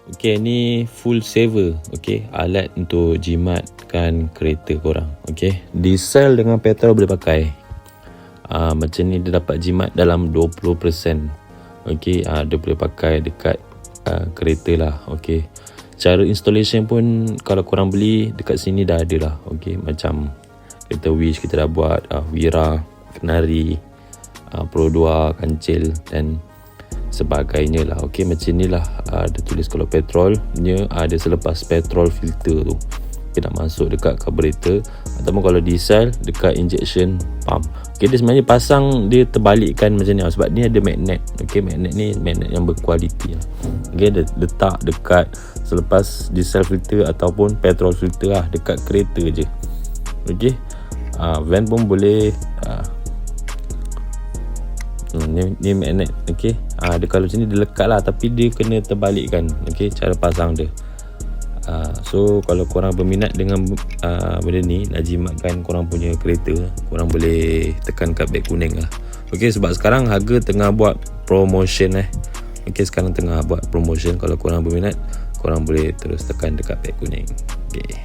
Okay, ni full saver. Okay, alat untuk jimatkan kereta korang. Okay, diesel dengan petrol boleh pakai. Macam ni dia dapat jimat dalam 20%. Okay, dia boleh pakai dekat kereta lah. Okay, cara installation pun kalau korang beli dekat sini dah ada lah. Okay, macam kereta Wish kita dah buat, Wira, Kenari, Pro 2, Kancil dan sebagainya lah. Okay, macam ni lah. Dia tulis kalau petrol dia ada selepas petrol filter tu, kita nak masuk dekat carburetor, ataupun kalau diesel dekat injection pump. Okay, dia sebenarnya pasang dia terbalikkan macam ni sebab ni ada magnet. Okay, magnet ni magnet yang berkualiti lah. Okay, dia letak dekat selepas diesel filter ataupun petrol filter lah, dekat kereta je. Okay, van pun boleh. Ni magnet. Okay, dia kalau macam ni dia lekat lah, tapi dia kena terbalikkan. Okay, cara pasang dia. So kalau korang berminat dengan benda ni, nak jimatkan korang punya kereta, korang boleh tekan kat beg kuning lah. Okay, sebab sekarang harga tengah buat promotion Okay, sekarang tengah buat promotion. Kalau korang berminat, korang boleh terus tekan dekat beg kuning. Okay.